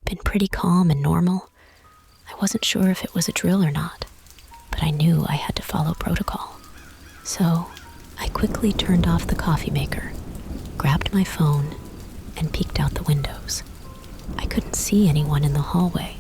been pretty calm and normal. I wasn't sure if it was a drill or not, but I knew I had to follow protocol. So I quickly turned off the coffee maker, grabbed my phone, and peeked out the windows. I couldn't see anyone in the hallway,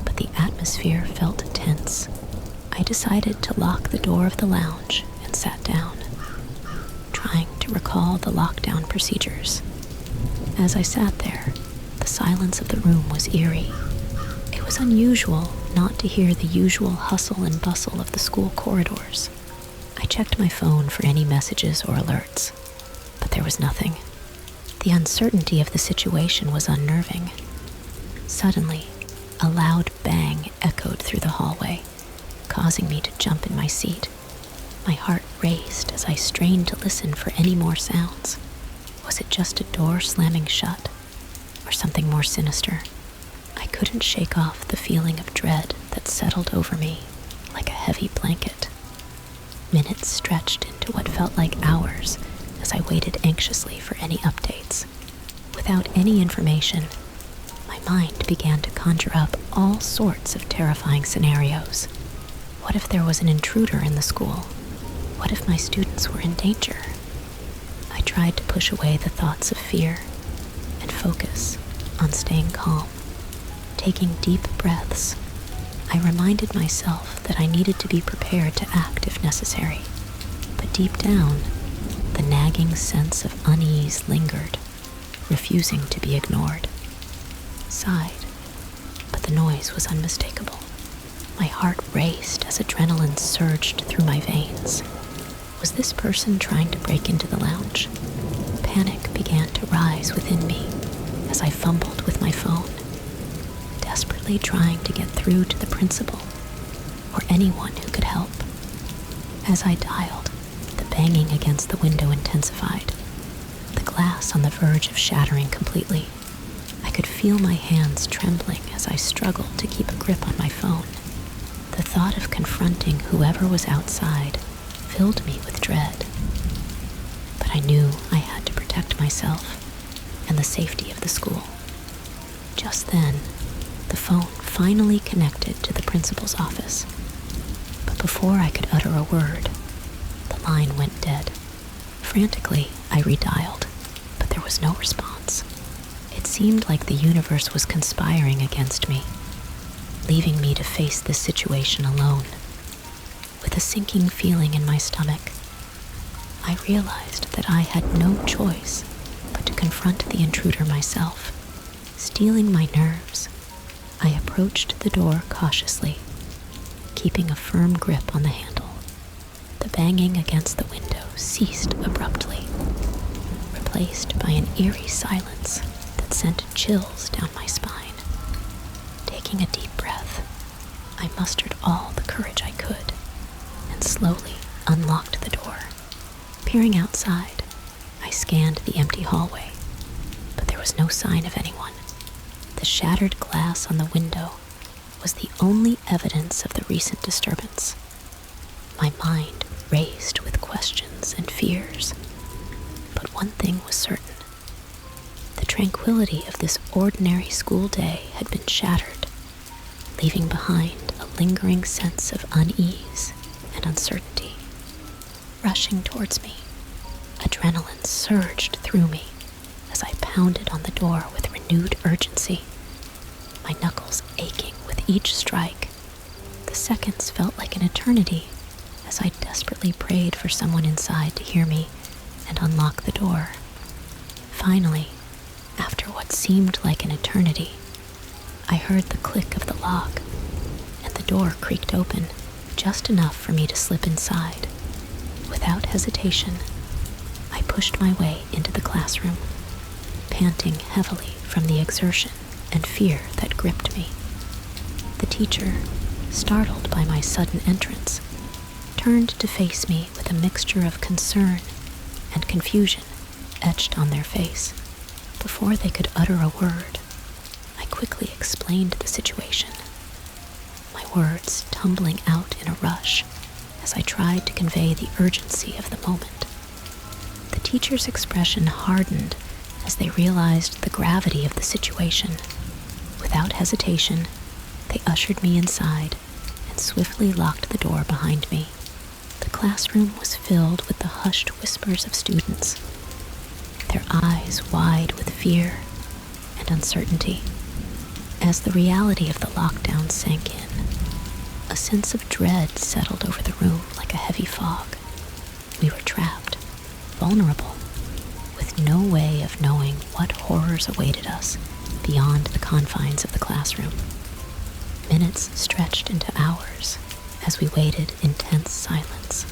but the atmosphere felt tense. I decided to lock the door of the lounge and sat down, trying to recall the lockdown procedures. As I sat there, the silence of the room was eerie. It was unusual not to hear the usual hustle and bustle of the school corridors. I checked my phone for any messages or alerts, but there was nothing. The uncertainty of the situation was unnerving. Suddenly, a loud bang echoed through the hallway, causing me to jump in my seat. My heart raced as I strained to listen for any more sounds. Was it just a door slamming shut, or something more sinister? I couldn't shake off the feeling of dread that settled over me like a heavy blanket. Minutes stretched into what felt like hours as I waited anxiously for any updates. Without any information, my mind began to conjure up all sorts of terrifying scenarios. What if there was an intruder in the school? What if my students were in danger? I tried to push away the thoughts of fear and focus on staying calm. Taking deep breaths, I reminded myself that I needed to be prepared to act if necessary. But deep down, the nagging sense of unease lingered, refusing to be ignored. Sighed, but the noise was unmistakable. My heart raced as adrenaline surged through my veins. Was this person trying to break into the lounge? Panic began to rise within me as I fumbled with my phone, desperately trying to get through to the principal or anyone who could help. As I dialed, the banging against the window intensified, the glass on the verge of shattering completely. I could feel my hands trembling as I struggled to keep a grip on my phone. The thought of confronting whoever was outside filled me with dread. But I knew I had to protect myself and the safety of the school. Just then, the phone finally connected to the principal's office. But before I could utter a word, the line went dead. Frantically, I redialed, but there was no response. It seemed like the universe was conspiring against me, leaving me to face this situation alone. With a sinking feeling in my stomach, I realized that I had no choice but to confront the intruder myself. Steeling my nerves, I approached the door cautiously, keeping a firm grip on the handle. The banging against the window ceased abruptly, replaced by an eerie silence that sent chills down my spine. Taking a deep breath, I mustered all the courage I could and slowly unlocked the door. Peering outside, I scanned the empty hallway, but there was no sign of anyone. The shattered glass on the window was the only evidence of the recent disturbance. My mind raced with questions and fears, but one thing was certain. The tranquility of this ordinary school day had been shattered, leaving behind a lingering sense of unease and uncertainty. Rushing towards me, adrenaline surged through me as I pounded on the door with renewed urgency, my knuckles aching with each strike. The seconds felt like an eternity as I desperately prayed for someone inside to hear me and unlock the door. Finally, after what seemed like an eternity, I heard the click of the lock, and the door creaked open just enough for me to slip inside. Without hesitation, I pushed my way into the classroom, panting heavily from the exertion and fear that gripped me. The teacher, startled by my sudden entrance, turned to face me with a mixture of concern and confusion etched on their face. Before they could utter a word, I quickly explained the situation, my words tumbling out in a rush as I tried to convey the urgency of the moment. The teacher's expression hardened as they realized the gravity of the situation. Without hesitation, they ushered me inside and swiftly locked the door behind me. The classroom was filled with the hushed whispers of students, their eyes wide with fear and uncertainty. As the reality of the lockdown sank in, a sense of dread settled over the room like a heavy fog. We were trapped, vulnerable, with no way of knowing what horrors awaited us beyond the confines of the classroom. Minutes stretched into hours as we waited in tense silence,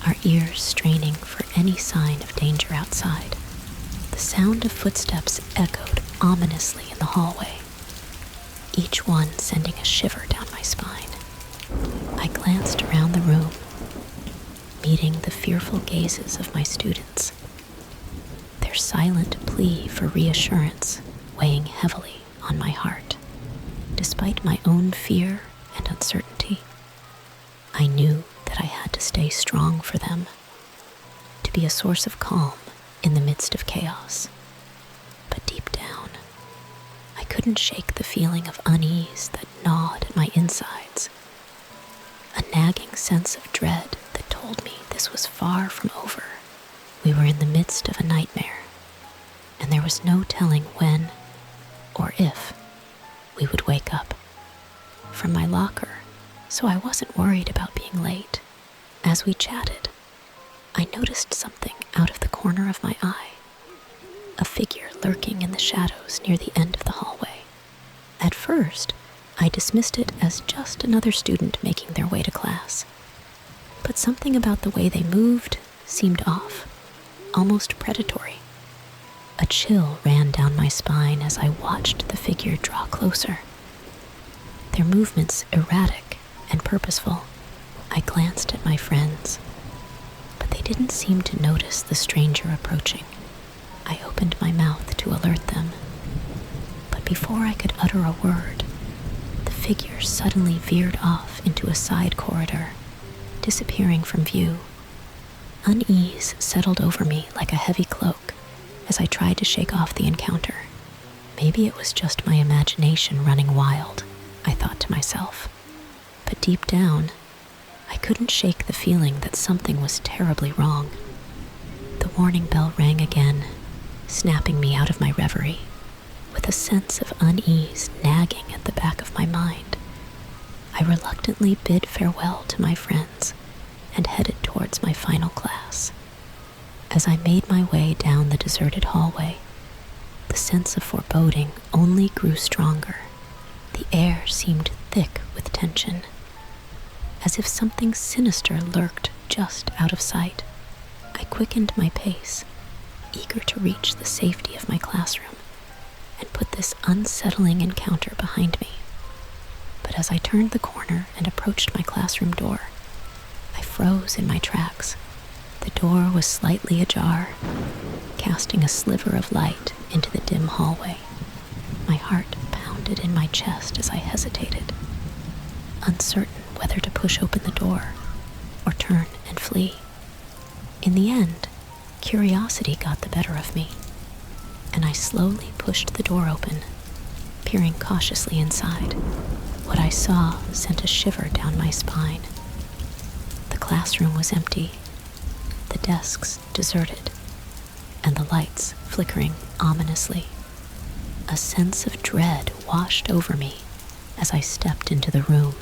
our ears straining for any sign of danger outside. The sound of footsteps echoed ominously in the hallway, each one sending a shiver down my spine. I glanced around the room, meeting the fearful gazes of my students, their silent plea for reassurance weighing heavily on my heart. Despite my own fear and uncertainty, I knew that I had to stay strong for them, to be a source of calm in the midst of chaos. But deep down, I couldn't shake the feeling of unease that gnawed at my insides, a nagging sense of dread that told me this was far from over. We were in the midst of a nightmare, and there was no telling when or if we would wake up. From my locker, so I wasn't worried about being late, as we chatted, I noticed something out of the corner of my eye, a figure lurking in the shadows near the end of the hallway. At first, I dismissed it as just another student making their way to class, but something about the way they moved seemed off, almost predatory. A chill ran down my spine as I watched the figure draw closer, their movements erratic and purposeful. I glanced at my friends, but they didn't seem to notice the stranger approaching. I opened my mouth to alert them, but before I could utter a word, the figure suddenly veered off into a side corridor, disappearing from view. Unease settled over me like a heavy cloak as I tried to shake off the encounter. Maybe it was just my imagination running wild, I thought to myself. But deep down, I couldn't shake the feeling that something was terribly wrong. The warning bell rang again, snapping me out of my reverie, with a sense of unease nagging at the back of my mind. I reluctantly bid farewell to my friends and headed towards my final class. As I made my way down the deserted hallway, the sense of foreboding only grew stronger. The air seemed thick with tension, as if something sinister lurked just out of sight. I quickened my pace, eager to reach the safety of my classroom and put this unsettling encounter behind me. But as I turned the corner and approached my classroom door, I froze in my tracks. The door was slightly ajar, casting a sliver of light into the dim hallway. My heart pounded in my chest as I hesitated, uncertain whether to push open the door or turn and flee. In the end, curiosity got the better of me, and I slowly pushed the door open, peering cautiously inside. What I saw sent a shiver down my spine. The classroom was empty, the desks deserted, and the lights flickering ominously. A sense of dread washed over me as I stepped into the room,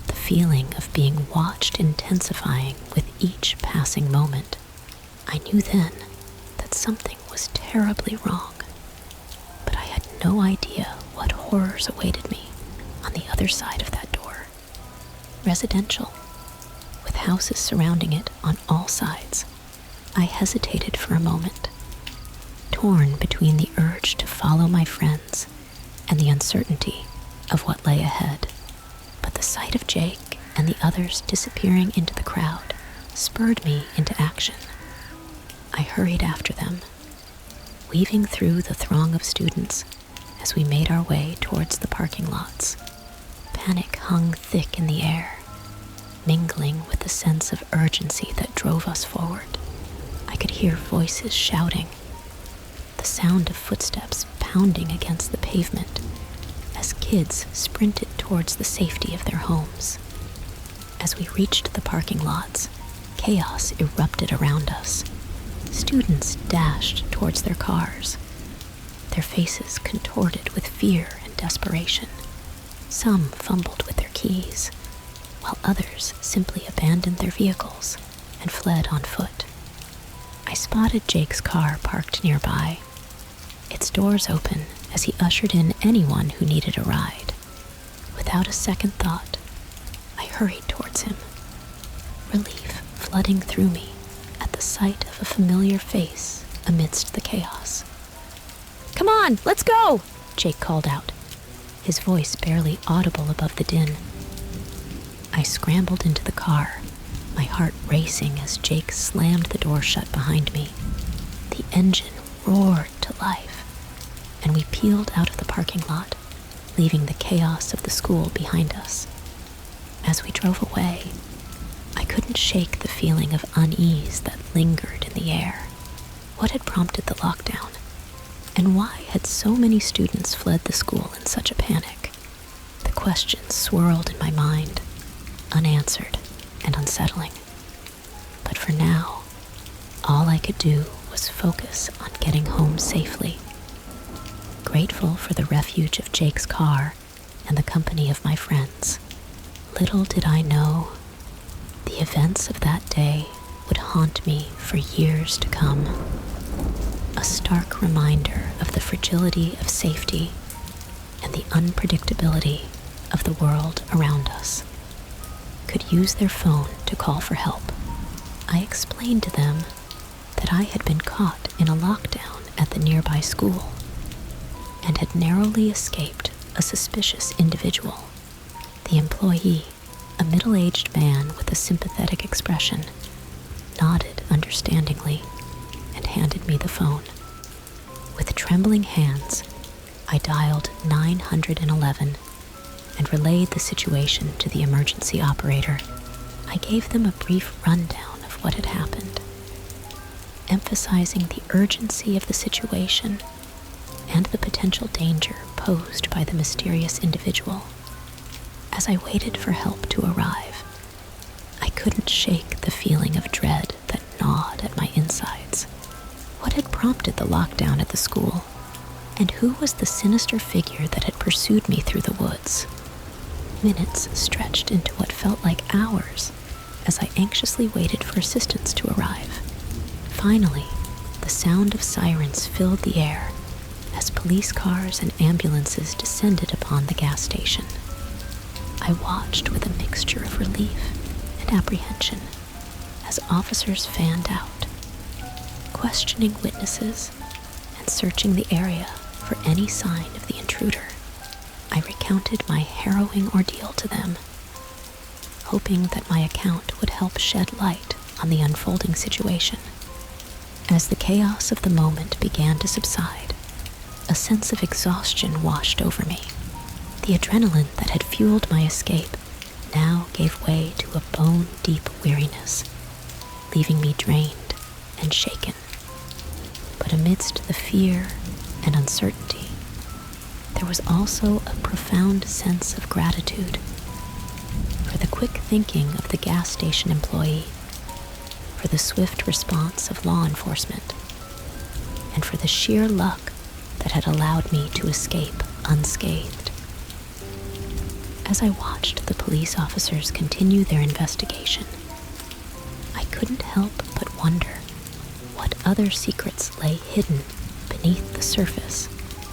the feeling of being watched intensifying with each passing moment. I knew then that something was terribly wrong, but I had no idea what horrors awaited me on the other side of that door. Residential, with houses surrounding it on all sides. I hesitated for a moment, torn between the urge to follow my friends and the uncertainty of what lay ahead. But the sight of Jake and the others disappearing into the crowd spurred me into action. I hurried after them, weaving through the throng of students as we made our way towards the parking lots. Panic hung thick in the air, mingling with the sense of urgency that drove us forward. I could hear voices shouting, the sound of footsteps pounding against the pavement as kids sprinted towards the safety of their homes. As we reached the parking lots, chaos erupted around us. Students dashed towards their cars, their faces contorted with fear and desperation. Some fumbled with their keys, while others simply abandoned their vehicles and fled on foot. I spotted Jake's car parked nearby, its doors open as he ushered in anyone who needed a ride. Without a second thought, I hurried towards him, relief flooding through me at the sight of a familiar face amidst the chaos. "Come on, let's go!" Jake called out, his voice barely audible above the din. I scrambled into the car, my heart racing as Jake slammed the door shut behind me. The engine roared to life, and we peeled out of the parking lot, leaving the chaos of the school behind us. As we drove away, I couldn't shake the feeling of unease that lingered in the air. What had prompted the lockdown? And why had so many students fled the school in such a panic? The questions swirled in my mind, unanswered and unsettling. But for now, all I could do was focus on getting home safely. Grateful for the refuge of Jake's car and the company of my friends, little did I know the events of that day would haunt me for years to come. A stark reminder of the fragility of safety and the unpredictability of the world around us. Could use their phone to call for help. I explained to them that I had been caught in a lockdown at the nearby school and had narrowly escaped a suspicious individual. The employee, a middle-aged man with a sympathetic expression, nodded understandingly and handed me the phone. With trembling hands, I dialed 911 and relayed the situation to the emergency operator. I gave them a brief rundown of what had happened, emphasizing the urgency of the situation and the potential danger posed by the mysterious individual. As I waited for help to arrive, I couldn't shake the feeling of dread that gnawed at my insides. What had prompted the lockdown at the school? And who was the sinister figure that had pursued me through the woods? Minutes stretched into what felt like hours as I anxiously waited for assistance to arrive. Finally, the sound of sirens filled the air as police cars and ambulances descended upon the gas station. I watched with a mixture of relief and apprehension as officers fanned out, questioning witnesses and searching the area for any sign of the intruder. I recounted my harrowing ordeal to them, hoping that my account would help shed light on the unfolding situation. As the chaos of the moment began to subside, a sense of exhaustion washed over me. The adrenaline that had fueled my escape now gave way to a bone-deep weariness, leaving me drained and shaken. But amidst the fear and uncertainty, there was also a profound sense of gratitude for the quick thinking of the gas station employee, for the swift response of law enforcement, and for the sheer luck that had allowed me to escape unscathed. As I watched the police officers continue their investigation, I couldn't help but wonder what other secrets lay hidden beneath the surface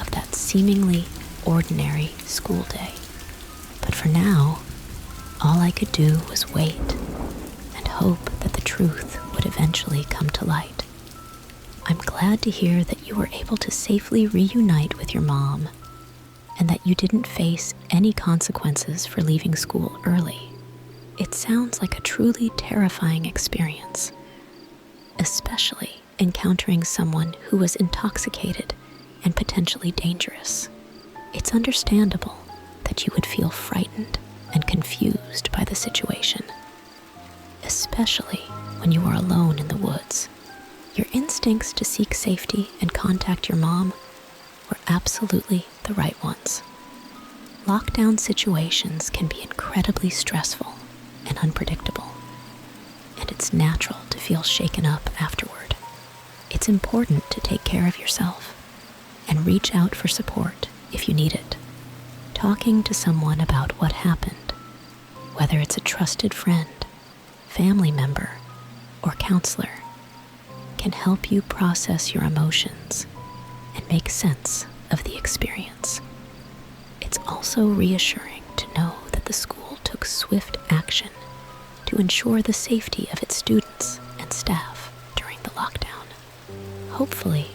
of that seemingly ordinary school day. But for now, all I could do was wait and hope that the truth would eventually come to light. I'm glad to hear that you were able to safely reunite with your mom and that you didn't face any consequences for leaving school early. It sounds like a truly terrifying experience, especially encountering someone who was intoxicated and potentially dangerous. It's understandable that you would feel frightened and confused by the situation, especially when you are alone in the woods. Your instincts to seek safety and contact your mom were absolutely the right ones. Lockdown situations can be incredibly stressful and unpredictable, and it's natural to feel shaken up afterward. It's important to take care of yourself and reach out for support if you need it. Talking to someone about what happened, whether it's a trusted friend, family member, or counselor, can help you process your emotions and make sense of the experience. It's also reassuring to know that the school took swift action to ensure the safety of its students and staff during the lockdown. Hopefully,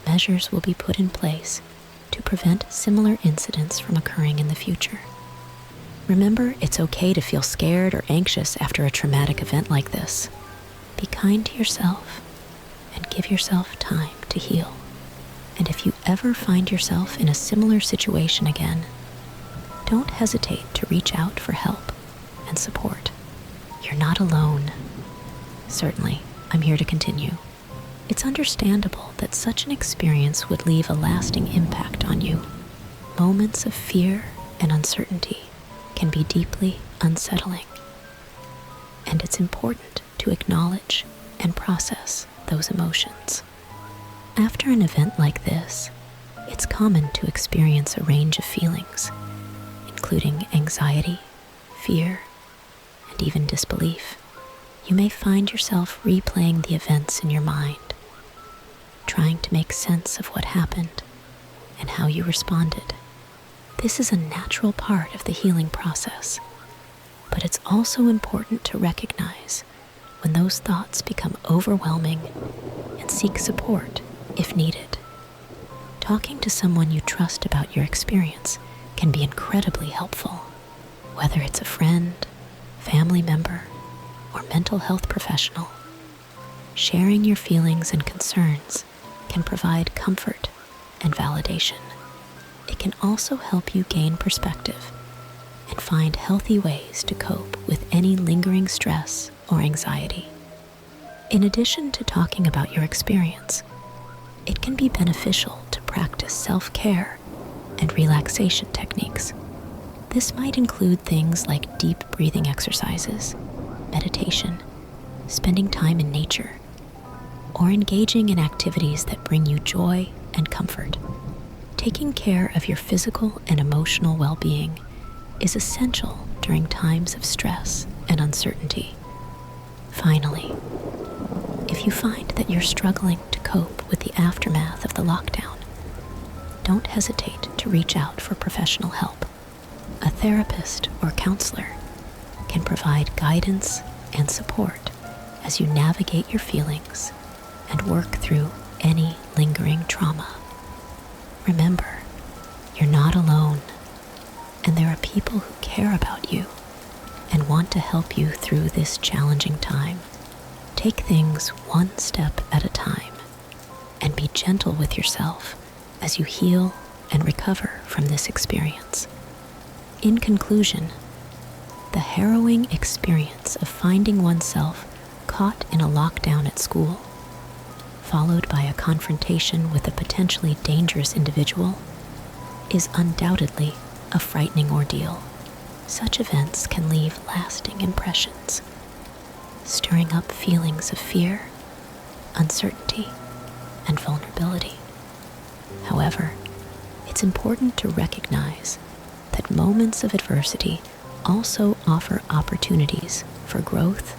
measures will be put in place to prevent similar incidents from occurring in the future. Remember, it's okay to feel scared or anxious after a traumatic event like this. Be kind to yourself and give yourself time to heal. And if you ever find yourself in a similar situation again, don't hesitate to reach out for help and support. You're not alone. Certainly, I'm here to continue. It's understandable that such an experience would leave a lasting impact on you. Moments of fear and uncertainty can be deeply unsettling, and it's important to acknowledge and process those emotions. After an event like this, it's common to experience a range of feelings, including anxiety, fear, and even disbelief. You may find yourself replaying the events in your mind, trying to make sense of what happened and how you responded. This is a natural part of the healing process, but it's also important to recognize when those thoughts become overwhelming and seek support if needed. Talking to someone you trust about your experience can be incredibly helpful, whether it's a friend, family member, or mental health professional. Sharing your feelings and concerns can provide comfort and validation. It can also help you gain perspective and find healthy ways to cope with any lingering stress or anxiety. In addition to talking about your experience, it can be beneficial to practice self-care and relaxation techniques. This might include things like deep breathing exercises, meditation, spending time in nature, or engaging in activities that bring you joy and comfort. Taking care of your physical and emotional well-being is essential during times of stress and uncertainty. Finally, if you find that you're struggling to cope with the aftermath of the lockdown, don't hesitate to reach out for professional help. A therapist or counselor can provide guidance and support as you navigate your feelings and work through any lingering trauma. Remember, you're not alone, and there are people who care about you and want to help you through this challenging time. Take things one step at a time and be gentle with yourself as you heal and recover from this experience. In conclusion, the harrowing experience of finding oneself caught in a lockdown at school, followed by a confrontation with a potentially dangerous individual, is undoubtedly a frightening ordeal. Such events can leave lasting impressions, stirring up feelings of fear, uncertainty, and vulnerability. However, it's important to recognize that moments of adversity also offer opportunities for growth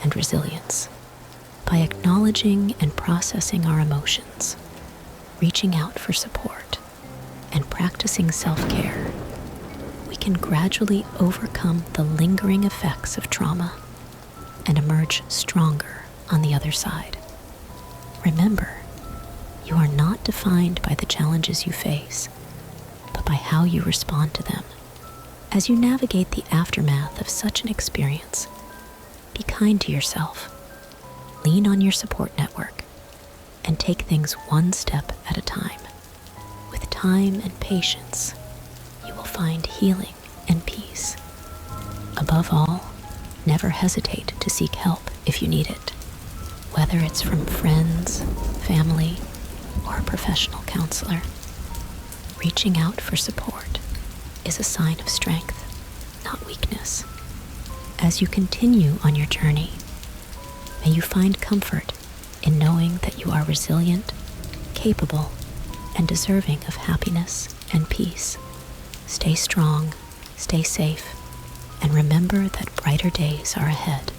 and resilience. By acknowledging and processing our emotions, reaching out for support, and practicing self-care, we can gradually overcome the lingering effects of trauma and emerge stronger on the other side. Remember, you are not defined by the challenges you face, but by how you respond to them. As you navigate the aftermath of such an experience, be kind to yourself, lean on your support network, and take things one step at a time. With time and patience, you will find healing and peace. Above all, never hesitate to seek help if you need it, whether it's from friends, family, or a professional counselor. reaching out for support is a sign of strength, not weakness. As you continue on your journey, may you find comfort in knowing that you are resilient, capable, and deserving of happiness and peace. Stay strong, stay safe, and remember that brighter days are ahead.